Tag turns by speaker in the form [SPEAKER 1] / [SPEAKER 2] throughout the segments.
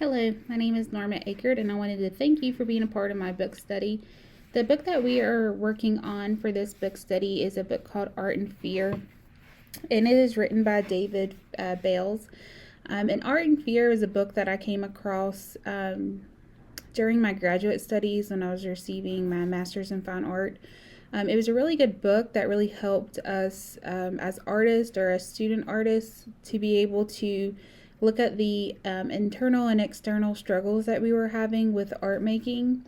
[SPEAKER 1] Hello, my name is Norma Akert, and I wanted to thank you for being a part of my book study. The book that we are working on for this book study is a book called Art and Fear, and it is written by David Bales. And Art and Fear is a book that I came across during my graduate studies when I was receiving my master's in fine art. It was a really good book that really helped us as artists or as student artists to be able to look at the internal and external struggles that we were having with art making.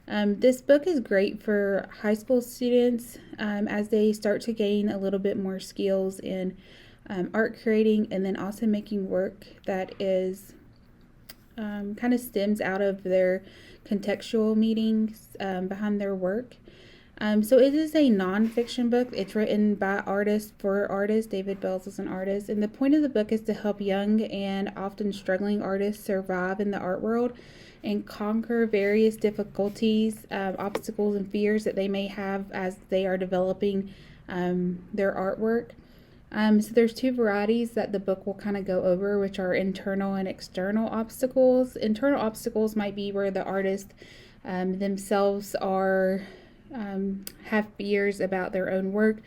[SPEAKER 1] This book is great for high school students as they start to gain a little bit more skills in art creating and then also making work that is kind of stems out of their contextual meanings behind their work. So it is a nonfiction book. It's written by artists for artists. David Bales is an artist. And the point of the book is to help young and often struggling artists survive in the art world and conquer various difficulties, obstacles, and fears that they may have as they are developing their artwork. So there's two varieties that the book will kind of go over, which are internal and external obstacles. Internal obstacles might be where the artist themselves are have fears about their own work,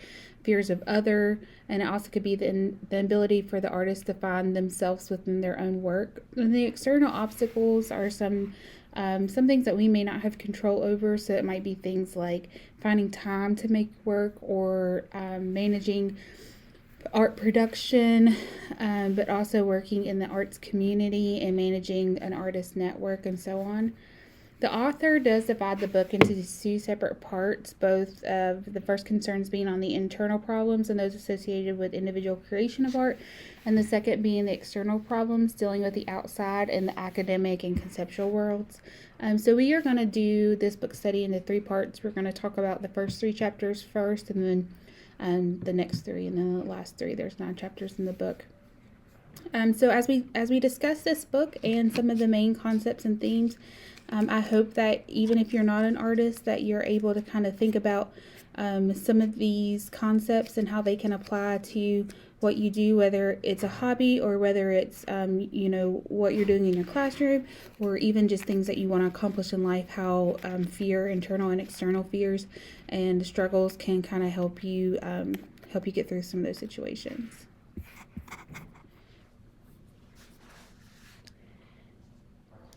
[SPEAKER 1] fears of other, and it also could be the ability for the artist to find themselves within their own work. And the external obstacles are some things that we may not have control over. So it might be things like finding time to make work or managing art production, but also working in the arts community and managing an artist network and so on. The author does divide the book into two separate parts, both of the first concerns being on the internal problems and those associated with individual creation of art, and the second being the external problems dealing with the outside and the academic and conceptual worlds. So we are going to do this book study into three parts. We're going to talk about the first three chapters first, and then the next three, and then the last three. There's 9 chapters in the book. So as we discuss this book and some of the main concepts and themes, I hope that even if you're not an artist, that you're able to kind of think about some of these concepts and how they can apply to what you do, whether it's a hobby or whether it's what you're doing in your classroom, or even just things that you want to accomplish in life. How fear, internal and external fears and struggles, can kind of help you get through some of those situations.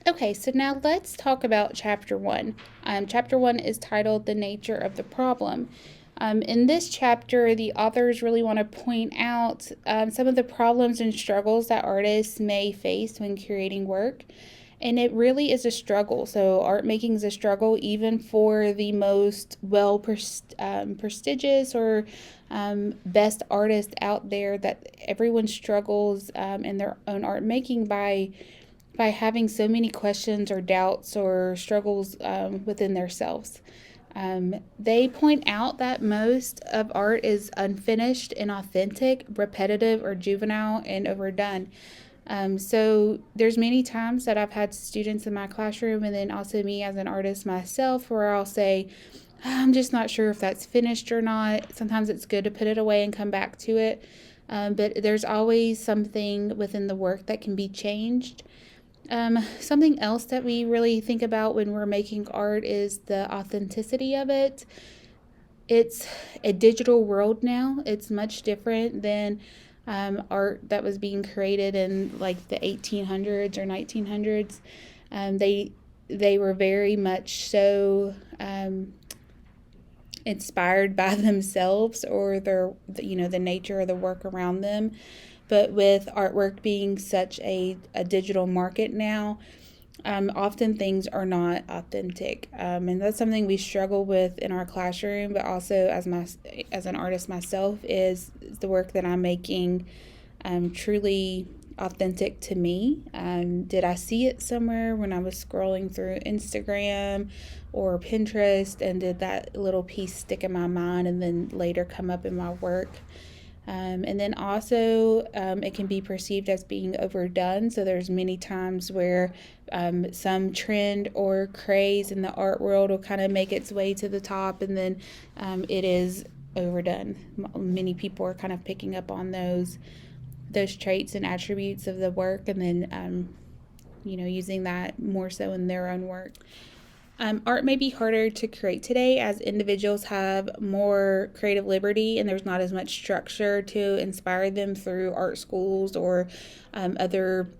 [SPEAKER 1] Okay, so now let's talk about Chapter 1. Chapter 1 is titled The Nature of the Problem. In this chapter, the authors really want to point out some of the problems and struggles that artists may face when creating work. And it really is a struggle. So art making is a struggle even for the most prestigious or best artists out there, that everyone struggles in their own art making by having so many questions or doubts or struggles within themselves. They point out that most of art is unfinished, inauthentic, repetitive, or juvenile and overdone. So there's many times that I've had students in my classroom, and then also me as an artist myself, where I'll say, I'm just not sure if that's finished or not. Sometimes it's good to put it away and come back to it. But there's always something within the work that can be changed. Something else that we really think about when we're making art is the authenticity of it. It's a digital world now. It's much different than art that was being created in like the 1800s or 1900s. They were very much so inspired by themselves or the nature of the work around them. But with artwork being such a digital market now, often things are not authentic, and that's something we struggle with in our classroom. But also as an artist myself, is the work that I'm making truly authentic to me? Did I see it somewhere when I was scrolling through Instagram or Pinterest, and did that little piece stick in my mind and then later come up in my work? And then also it can be perceived as being overdone. So there's many times where some trend or craze in the art world will kind of make its way to the top, and then it is overdone. Many people are kind of picking up on those traits and attributes of the work, and then using that more so in their own work. Art may be harder to create today as individuals have more creative liberty and there's not as much structure to inspire them through art schools or other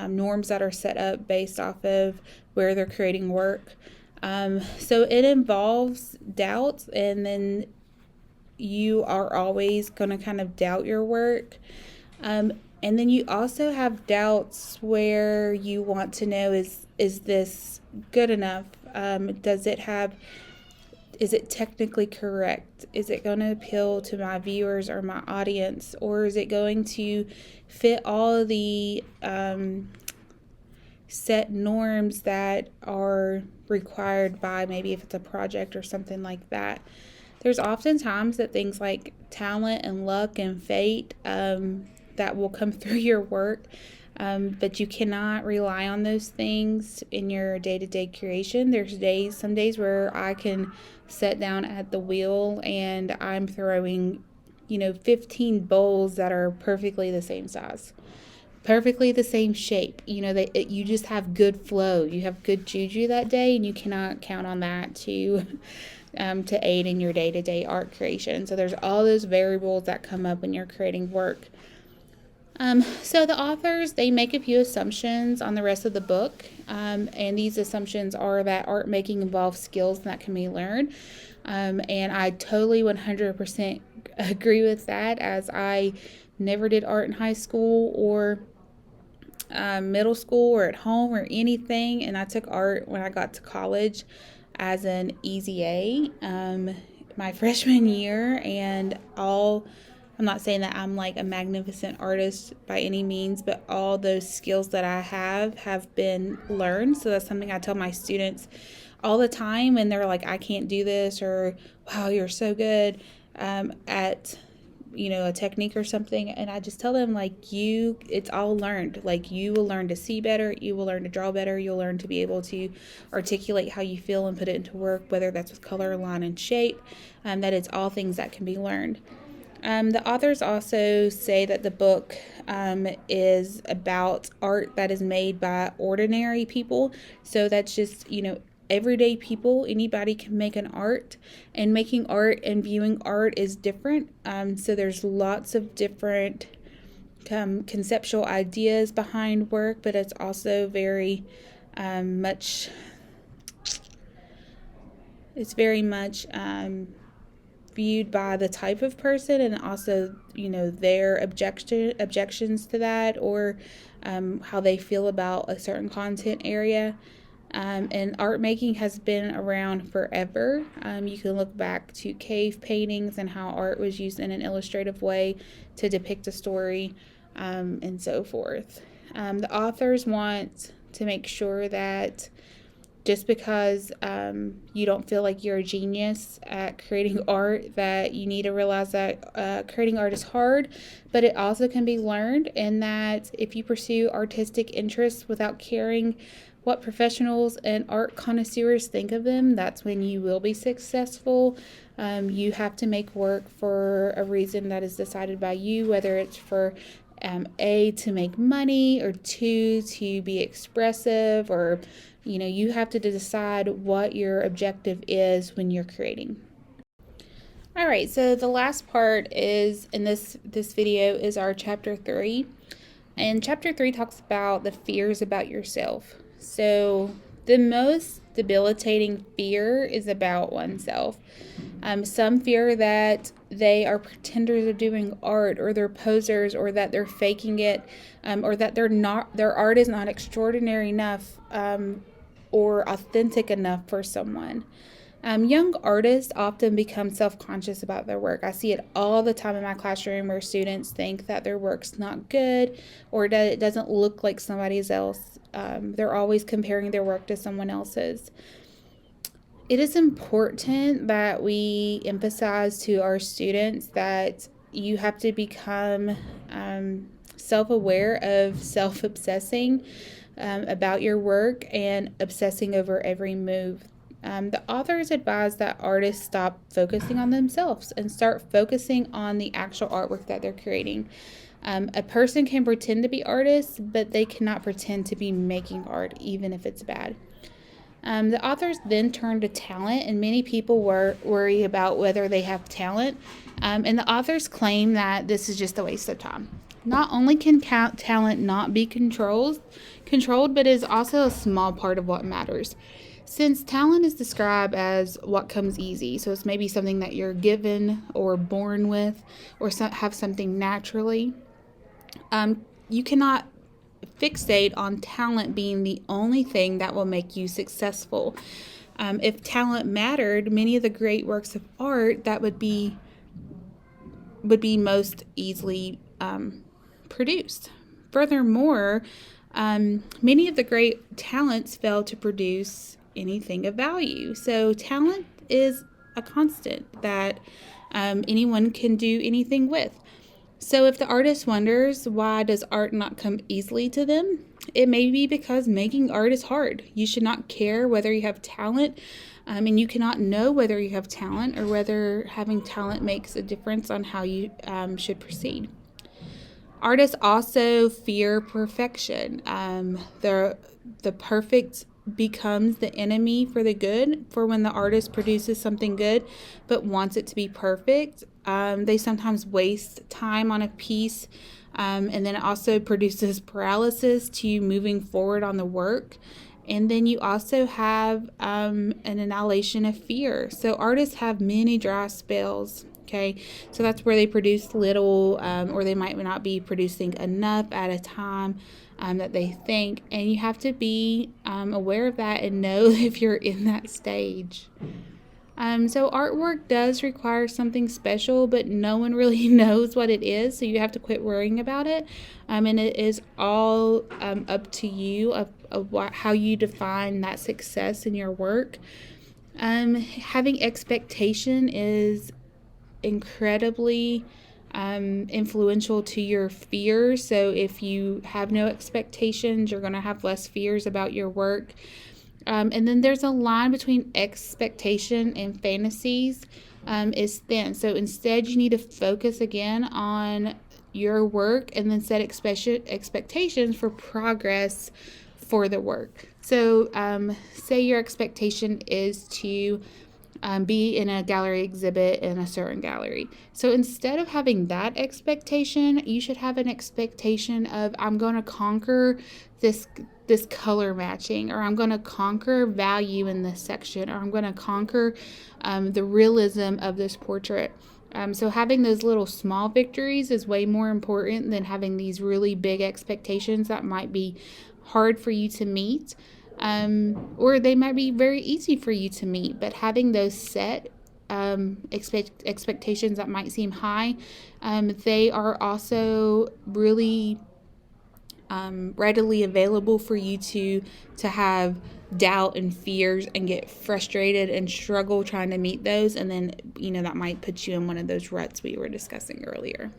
[SPEAKER 1] norms that are set up based off of where they're creating work. So it involves doubt, and then you are always going to kind of doubt your work. And then you also have doubts where you want to know, is this good enough? Is it technically correct? Is it going to appeal to my viewers or my audience? Or is it going to fit all the set norms that are required by, maybe if it's a project or something like that? There's often times that things like talent and luck and fate that will come through your work, but you cannot rely on those things in your day-to-day creation. There's some days where I can sit down at the wheel and I'm throwing 15 bowls that are perfectly the same size, perfectly the same shape. You just have good flow, you have good juju that day, and you cannot count on that to aid in your day-to-day art creation. So there's all those variables that come up when you're creating work. So the authors, they make a few assumptions on the rest of the book, and these assumptions are that art making involves skills that can be learned, and I totally 100% agree with that, as I never did art in high school or middle school or at home or anything, and I took art when I got to college as an easy A my freshman year, and I'm not saying that I'm like a magnificent artist by any means, but all those skills that I have been learned. So that's something I tell my students all the time when they're like, I can't do this, or wow, you're so good at a technique or something, and I just tell them, like, it's all learned. Like, you will learn to see better, you will learn to draw better, you'll learn to be able to articulate how you feel and put it into work, whether that's with color, line, and shape. That it's all things that can be learned. The authors also say that the book is about art that is made by ordinary people. So that's just, everyday people. Anybody can make an art, and making art and viewing art is different. So there's lots of different conceptual ideas behind work, but it's also very much viewed by the type of person, and also their objections to that, or how they feel about a certain content area. And art making has been around forever. You can look back to cave paintings and how art was used in an illustrative way to depict a story, and so forth. The authors want to make sure that just because you don't feel like you're a genius at creating art, that you need to realize that creating art is hard, but it also can be learned, and that if you pursue artistic interests without caring what professionals and art connoisseurs think of them, that's when you will be successful. You have to make work for a reason that is decided by you, whether it's for A, to make money, or two, to be expressive, or you have to decide what your objective is when you're creating. All right, so the last part is in this video is our chapter 3, and chapter 3 talks about the fears about yourself. So the most debilitating fear is about oneself. Some fear that they are pretenders of doing art, or they're posers, or that they're faking it, or that their art is not extraordinary enough or authentic enough for someone. Young artists often become self-conscious about their work. I see it all the time in my classroom, where students think that their work's not good, or that it doesn't look like somebody else. They're always comparing their work to someone else's. It is important that we emphasize to our students that you have to become self-aware of self-obsessing about your work and obsessing over every move. The authors advise that artists stop focusing on themselves and start focusing on the actual artwork that they're creating. A person can pretend to be artists, but they cannot pretend to be making art, even if it's bad. The authors then turn to talent, and many people worry about whether they have talent. And the authors claim that this is just a waste of time. Not only can talent not be controlled, but it is also a small part of what matters. Since talent is described as what comes easy, so it's maybe something that you're given or born with, or have something naturally, you cannot fixate on talent being the only thing that will make you successful. If talent mattered, many of the great works of art that would be most easily produced. Furthermore, many of the great talents fail to produce anything of value. So talent is a constant that anyone can do anything with. So if the artist wonders why does art not come easily to them, it may be because making art is hard. You should not care whether you have talent, and you cannot know whether you have talent or whether having talent makes a difference on how you should proceed. Artists also fear perfection. The perfect becomes the enemy for the good. For when the artist produces something good but wants it to be perfect, they sometimes waste time on a piece, and then it also produces paralysis to moving forward on the work. And then you also have an annihilation of fear. So artists have many dry spells. Okay, so that's where they produce little, or they might not be producing enough at a time that they think. And you have to be aware of that and know if you're in that stage. So artwork does require something special, but no one really knows what it is. So you have to quit worrying about it. And it is all up to you of how you define that success in your work. Having expectation is incredibly influential to your fears. So if you have no expectations, you're going to have less fears about your work. And then there's a line between expectation and fantasies is thin. So instead, you need to focus again on your work and then set expectations for progress for the work. So say your expectation is to be in a gallery exhibit in a certain gallery. So instead of having that expectation, you should have an expectation of, I'm going to conquer this color matching, or I'm going to conquer value in this section, or I'm going to conquer the realism of this portrait. So having those little small victories is way more important than having these really big expectations that might be hard for you to meet. Or they might be very easy for you to meet, but having those set expectations that might seem high, they are also really readily available for you to have doubt and fears and get frustrated and struggle trying to meet those, and then that might put you in one of those ruts we were discussing earlier.